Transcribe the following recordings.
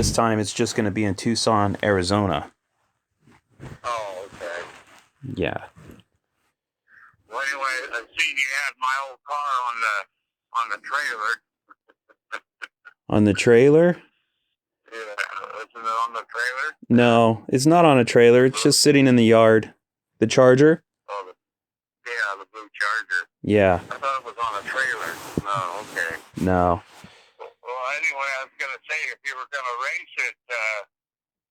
this time it's just going to be in Tucson, Arizona. Oh, okay. Yeah. Well, anyway, I seen you had my old car on the trailer. On the trailer? Yeah, isn't it on the trailer? No, it's not on a trailer. It's just sitting in the yard. The Charger? Oh, yeah, the blue Charger. Yeah. I thought it was on a trailer. No, okay. No. Well, anyway, I was gonna say if you were gonna race it,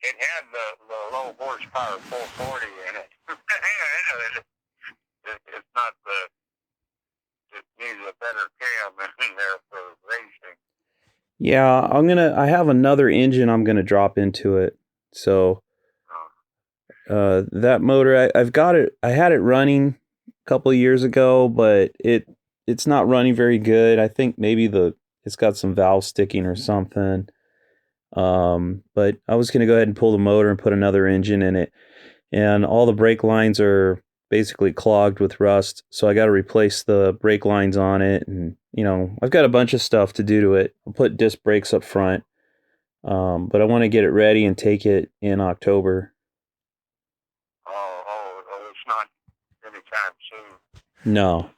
it had the low horsepower 440 in it. It's not the. It needs a better cam in there for racing. Yeah, I have another engine I'm gonna drop into it. So that motor I've got it. I had it running a couple of years ago, but it's not running very good. I think maybe it's got some valve sticking or something. But I was gonna go ahead and pull the motor and put another engine in it, and all the brake lines are basically clogged with rust, so I got to replace the brake lines on it, and I've got a bunch of stuff to do to it. I'll put disc brakes up front, but I want to get it ready and take it in October. Oh, it's not anytime soon. No.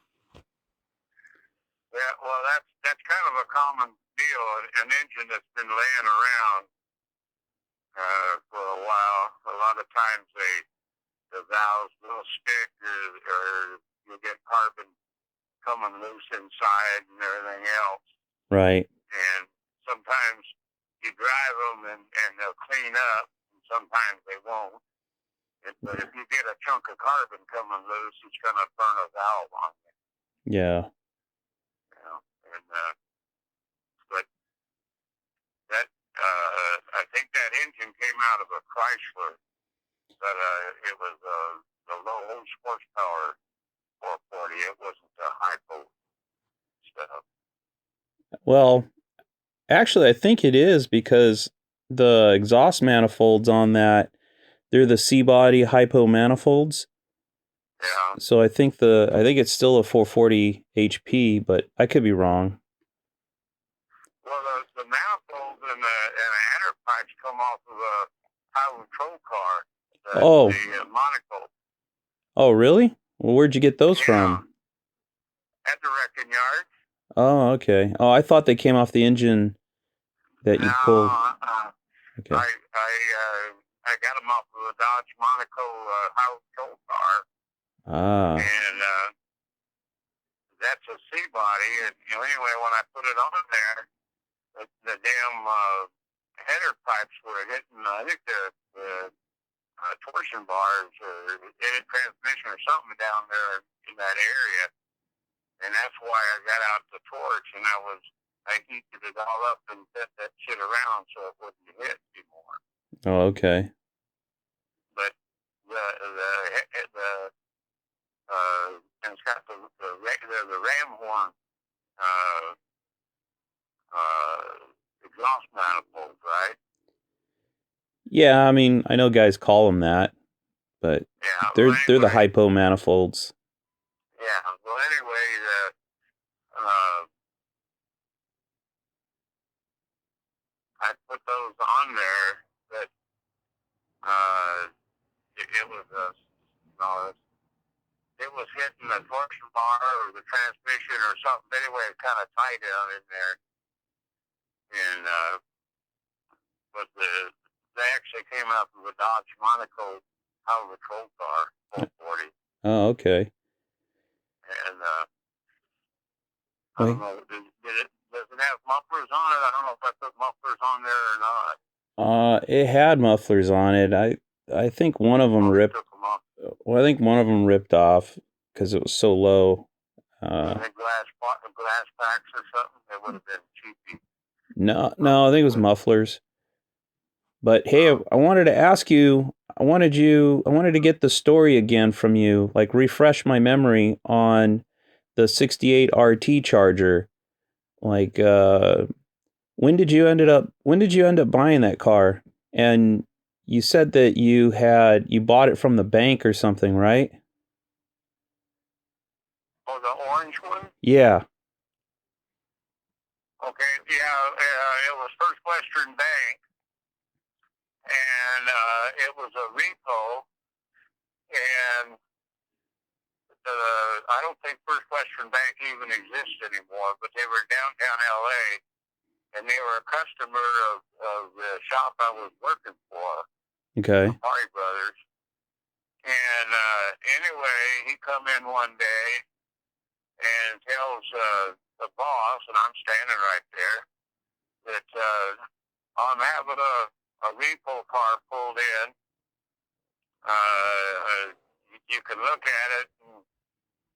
Yeah, well, that's kind of a common deal. An engine that's been laying around for a while. A lot of times the valves will stick, or you'll get carbon coming loose inside and everything else. Right. And sometimes you drive them and they'll clean up, and sometimes they won't. But if you get a chunk of carbon coming loose, it's going to burn a valve on you. Yeah. But that I think that engine came out of a Chrysler, but it was the low horsepower 440. It wasn't the high volt stuff. Well, actually, I think it is because the exhaust manifolds on that, they're the C-body hypo manifolds. Yeah. So I think it's still a 440 HP, but I could be wrong. Well, the manifolds and the header pipes come off of a power control car. The monocle. Oh, really? Well, where'd you get those from? At the wrecking yard. Oh, okay. Oh, I thought they came off the engine that you pulled. Okay. I got them off of a Dodge Monaco house control car. Ah. And that's a C-body. And anyway, when I put it on there, the damn header pipes were hitting. I think the torsion bars or transmission or something down there in that area. And that's why I got out the torch and I heated it all up and set that shit around so it wouldn't hit anymore. Oh, okay. But and it's got the ram horn exhaust manifolds, right? Yeah, I mean, I know guys call them that, but yeah, they're the hypo manifolds. Yeah. Well, anyway, I put those on there, but it was it was hitting the torsion bar or the transmission or something. Anyway, it kind of tight down in there, and but they actually came out of a Dodge Monaco power control car, 440. Oh, okay. And I don't know, does it have mufflers on it? I don't know if I put mufflers on there or not. It had mufflers on it. I think one of them ripped. Well, I think one of them ripped off because it was so low. Glass packs or something. It would have been cheapy. No, I think it was mufflers. But hey, I wanted to ask you. I wanted to get the story again from you, like refresh my memory on the '68 RT Charger. Like, when did you end up buying that car? And you said that you bought it from the bank or something, right? Oh, the orange one? Yeah. Okay, yeah, it was First Western Bank. and it was a repo, and I don't think First Western Bank even exists anymore, but they were downtown L.A., and they were a customer of the shop I was working for, Okay. Mopar Brothers. And anyway, he come in one day and tells the boss, and I'm standing right there, that I'm having a repo car pulled in. You can look at it, and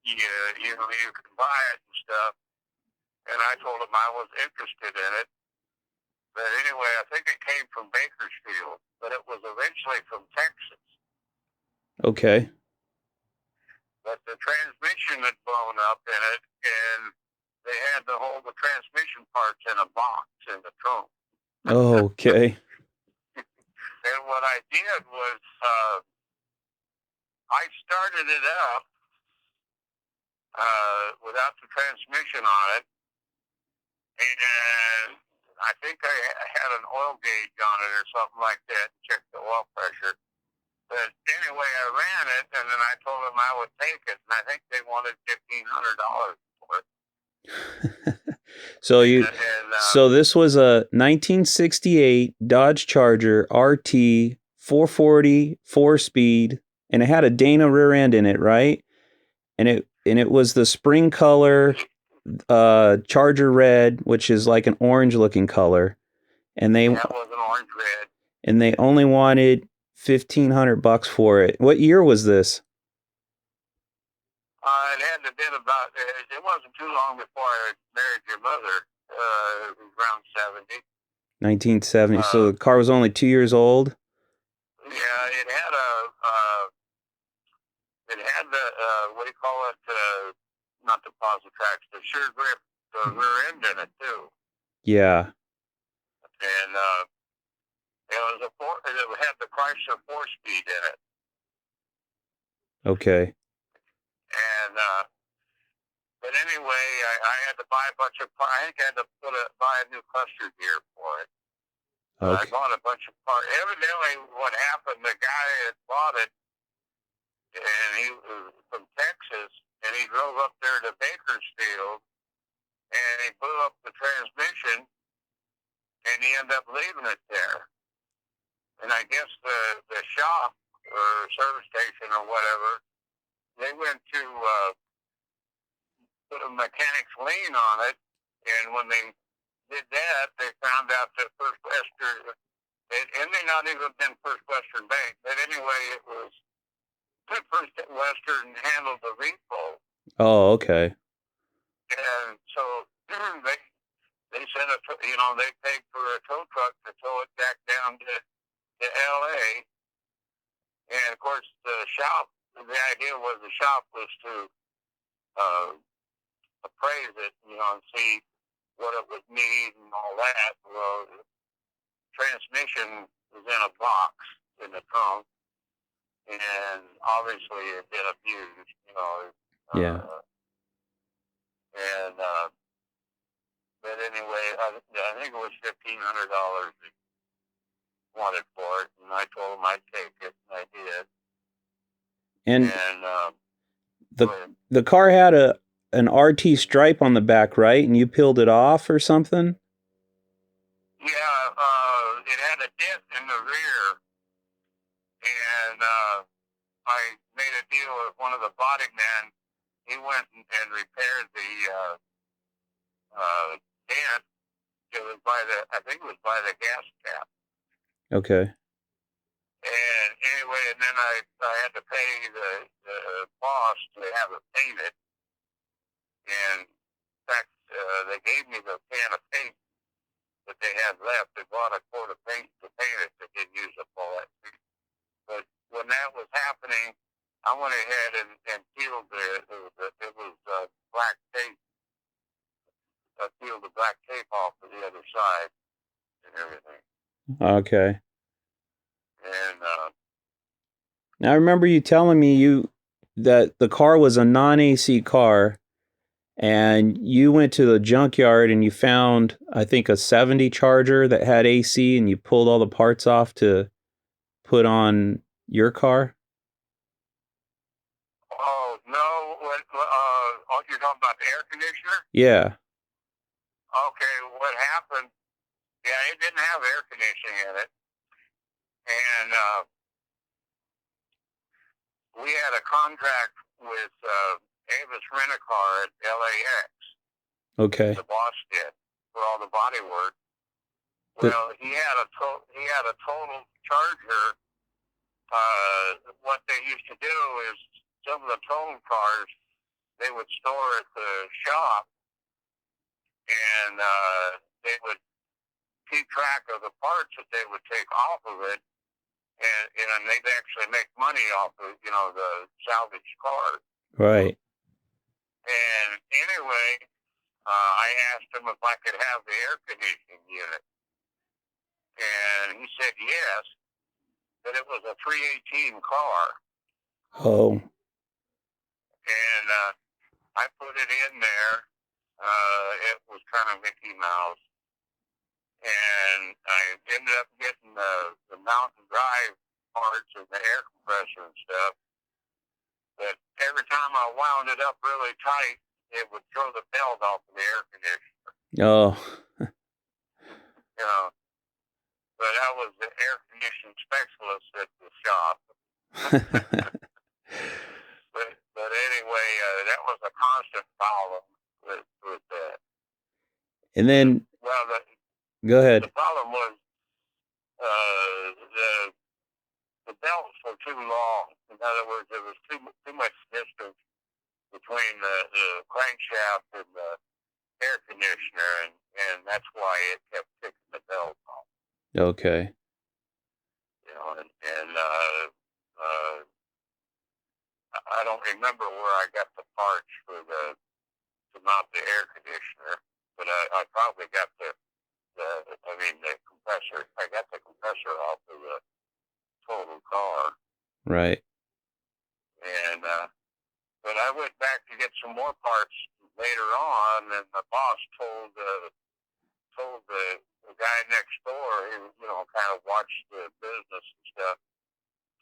you can buy it and stuff. And I told him I was interested in it. But anyway, I think it came from Bakersfield, but it was originally from Texas. Okay. But the transmission had blown up in it, and they had to hold the transmission parts in a box in the trunk. Okay. And what I did was I started it up without the transmission on it, and I think I had an oil gauge on it or something like that, checked the oil pressure. But anyway, I ran it, and then I told them I would take it, and I think they wanted $1,500 for it. So this was a 1968 Dodge Charger RT 440 4-speed, and it had a Dana rear end in it, right? And it was the spring color Charger red, which is like an orange looking color. And that was an orange red. And they only wanted $1,500 for it. What year was this? It had to have been about, it wasn't too long before I married your mother. It was around 70. 1970. So the car was only 2 years old? Yeah, it had the, what do you call it? Not the positive tracks, the sure grip, the rear end in it too. Yeah. And it had the Chrysler 4-speed in it. Okay. And but anyway, I had to buy a bunch of parts. I think I had to buy a new cluster gear for it. Okay. I bought a bunch of parts. Evidently, what happened, the guy had bought it, and he was from Texas, and he drove up there to Bakersfield, and he blew up the transmission, and he ended up leaving it there. And I guess the shop or service station or whatever, they went to put a mechanic's lien on it, and when they did that, they found out that First Western, it may not even have been First Western Bank, but anyway, it was First Western handled the repo. Oh, okay. And so they sent they paid for a tow truck to tow it back down to L.A. And of course, the idea was the shop was to appraise it, and see what it would need and all that. Well, the transmission was in a box in the trunk, and obviously it had been abused, Yeah. And but anyway, I think it was $1,500 they wanted for it, and I told them I'd take it, and I did. And the car had an RT stripe on the back, right? And you peeled it off or something? Yeah, it had a dent in the rear, and I made a deal with one of the body men. He went and repaired the dent. It was I think it was by the gas cap. Okay. And anyway, and then I had to pay the boss to have it painted. And in fact, they gave me the can of paint that they had left. They bought a quart of paint to paint it. They didn't use up all that paint. But when that was happening, I went ahead and peeled it was black tape. I peeled the black tape off of the other side and everything. Okay. And now I remember you telling me that the car was a non-AC car, and you went to the junkyard and you found, I think, a 70 Charger that had AC, and you pulled all the parts off to put on your car? Oh no! Oh, you're talking about the air conditioner? Yeah. Okay, what happened? Yeah, it didn't have air conditioning in it, and we had a contract with Avis Rent-A-Car at LAX. Okay. The boss did for all the body work. The, Well, he had a total charger. What they used to do is some of the total cars they would store at the shop, and they would keep track of the parts that they would take off of it, and they'd actually make money off of the salvage cars. right. And anyway, I asked him if I could have the air conditioning unit, and he said yes, but it was a 318 car, Oh. and I put it in there. It was kind of Mickey Mouse, and I ended up getting the mountain drive parts and the air compressor and stuff. But every time I wound it up really tight, it would throw the belt off of the air conditioner. Oh. But I was the air conditioning specialist at the shop. But anyway, that was a constant problem with that. And then, Well, go ahead. the problem was the belts were too long. In other words, there was too much distance between the crankshaft and the air conditioner, and that's why it kept taking the belt off. Okay. And I don't remember where I got the parts to mount the air conditioner, but I probably got the compressor. I got the compressor off of the total car. Right. And but I went back to get some more parts later on, and the boss told the guy next door, who kind of watched the business and stuff,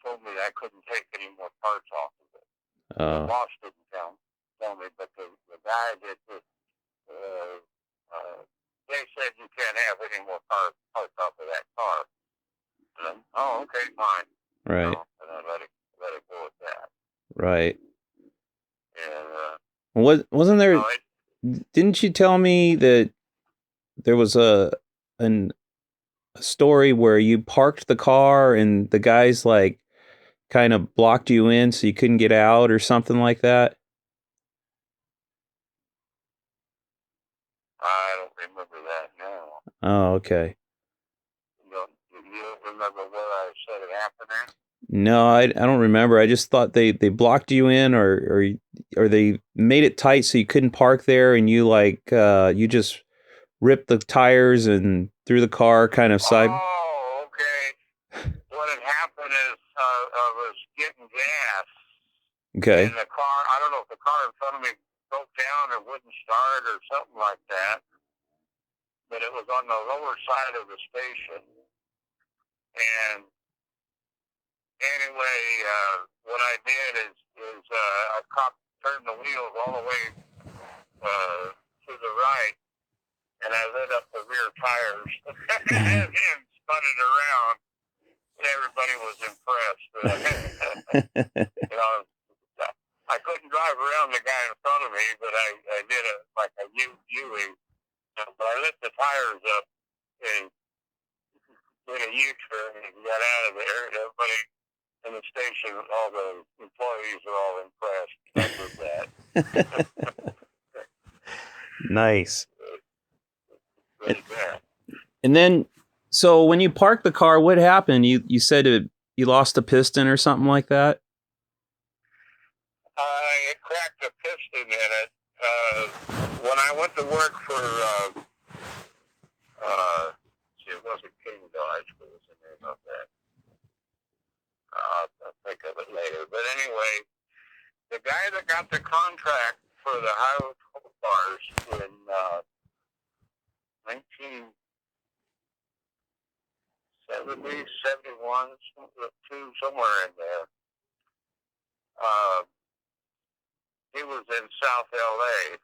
told me I couldn't take any more parts off of it. The boss didn't tell me, but the guy did. They said you can't have any more parts off of that car. And oh, okay, fine. Right. And I let it go with that. Right. And wasn't there? Didn't you tell me that there was a story where you parked the car and the guys like kind of blocked you in so you couldn't get out or something like that? I don't remember that now. Oh, okay. Do you remember where I said it happened at? No, I don't remember. I just thought they blocked you in or they made it tight so you couldn't park there, and you you just ripped the tires and threw the car kind of side. Oh, okay. What had happened is I was getting gas. Okay. And the car, I don't know if the car in front of me broke down or wouldn't start or something like that, but it was on the lower side of the station. And anyway, what I did is I turned the wheels all the way to the right, and I lit up the rear tires and spun it around. And everybody was impressed. I couldn't drive around the guy in front of me, but I did a U-ing. But I lit the tires up and did a U-turn and got out of there. And everybody in the station, all the employees are all impressed with that. Nice. And then, so when you parked the car, what happened? You said you lost a piston or something like that? It cracked a piston in it. When I went to work for, it wasn't King Dodge, what was the name of that? I'll think of it later. But anyway, the guy that got the contract for the highway toll bars in 1977, 71, 2, somewhere in there. Uh, he was in South LA,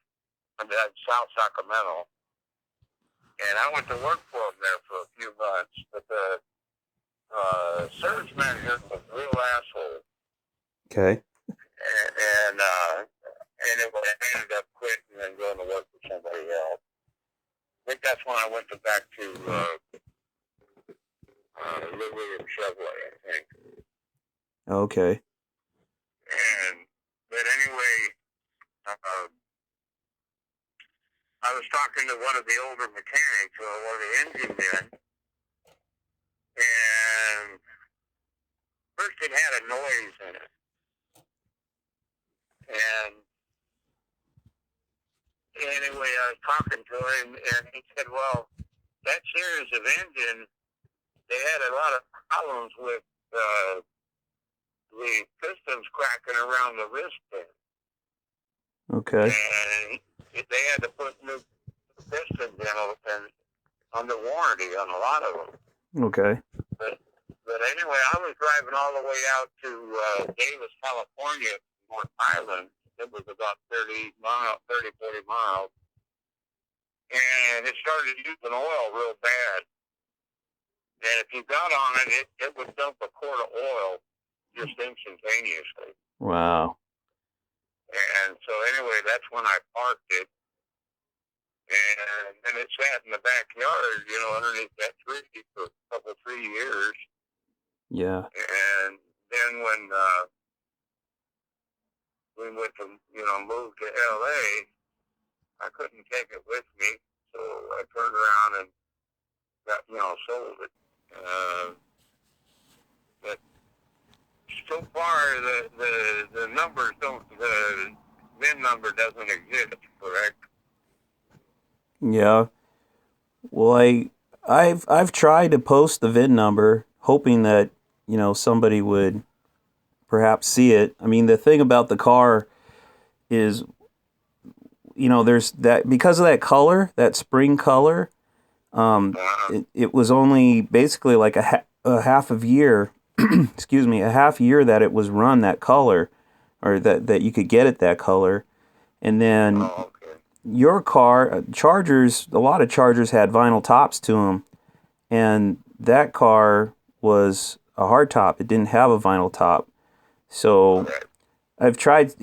and South Sacramento. And I went to work for him there for a few months, but the service manager was a real asshole. Okay. And it ended up quitting and going to work for somebody else. I think that's when I went back to William Chevrolet, I think. Okay. But anyway, I was talking to one of the older mechanics, one of the engine men, and first it had a noise in it. And anyway, I was talking to him, and he said, well, that series of engine, they had a lot of problems with the pistons cracking around the wrist pin. Okay. And they had to put new pistons in under warranty on a lot of them. Okay. But anyway, I was driving all the way out to Davis, California, North Island. It was about 40 miles. And it started using oil real bad. And if you got on it, it would dump a quart of oil just instantaneously. Wow. And so anyway, that's when I parked it. And then it sat in the backyard, underneath that tree for a couple, 3 years. Yeah. And then when we went to, move to LA, I couldn't take it with me. So I turned around and got, sold it. But so far, the numbers the VIN number doesn't exist, correct? Yeah. Well, I've tried to post the VIN number, hoping that somebody would perhaps see it. I mean, the thing about the car is, there's that, because of that color, that spring color. It was only basically like a half of year, excuse me, a half year that it was run that color, or that you could get it that color, and then your car Chargers, a lot of Chargers had vinyl tops to them, and that car was a hard top. It didn't have a vinyl top, so I've tried.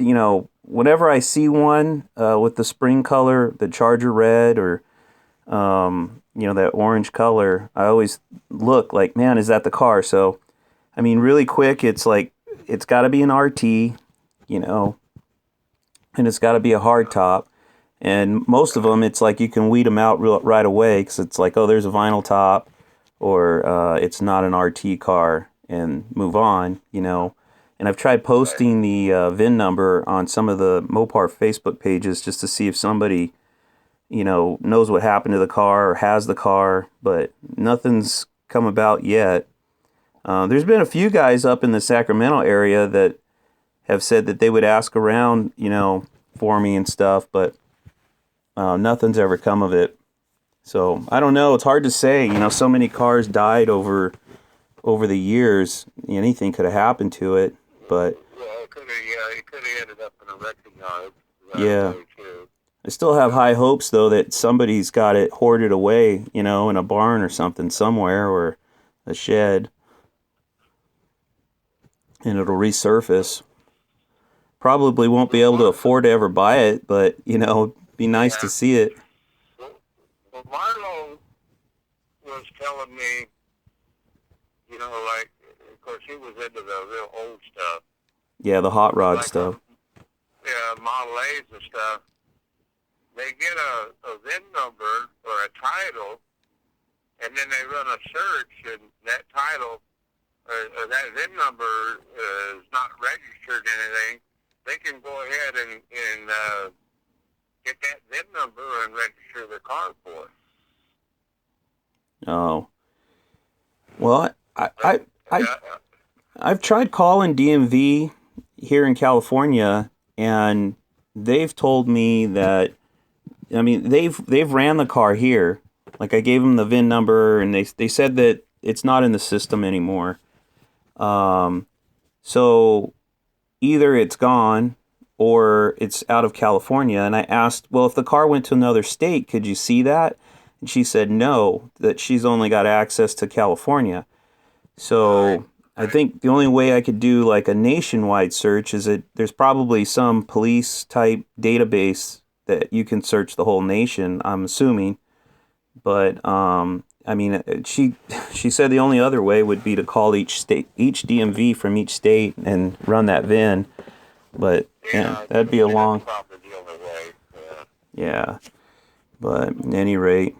Whenever I see one with the spring color, the Charger red, or that orange color, I always look like, man, is that the car? So, I mean, really quick, it's like, it's got to be an RT, and it's got to be a hard top. And most of them, it's like you can weed them out right away, because it's like, oh, there's a vinyl top, or it's not an RT car, and move on, And I've tried posting the VIN number on some of the Mopar Facebook pages just to see if somebody knows what happened to the car or has the car, but nothing's come about yet. There's been a few guys up in the Sacramento area that have said that they would ask around, for me and stuff, but nothing's ever come of it. So I don't know. It's hard to say. So many cars died over the years. Anything could have happened to it, but it could have ended up in a wrecking yard. Yeah. I still have high hopes, though, that somebody's got it hoarded away, in a barn or something somewhere, or a shed, and it'll resurface. Probably won't be able to afford to ever buy it, but, it'd be nice to see it. Well, Marlo was telling me, of course, he was into the real old stuff. Yeah, the hot rod stuff. Model A's and stuff. They get a VIN number or a title, and then they run a search, and that title or that VIN number is not registered anything. They can go ahead and get that VIN number and register the car for it. Oh. Well, I've tried calling DMV here in California, and they've told me that, I mean, they've ran the car here. Like, I gave them the VIN number, and they said that it's not in the system anymore. Um, so either it's gone or it's out of California. And I asked, well, if the car went to another state, could you see that? And she said no, that she's only got access to California. Right. So I think the only way I could do like a nationwide search is that there's probably some police type database that you can search the whole nation, I'm assuming. But I mean, she said the only other way would be to call each state, each DMV from each state, and run that VIN. But yeah, Yeah, that'd be a that's long, probably the only way. Yeah. yeah. But at any rate,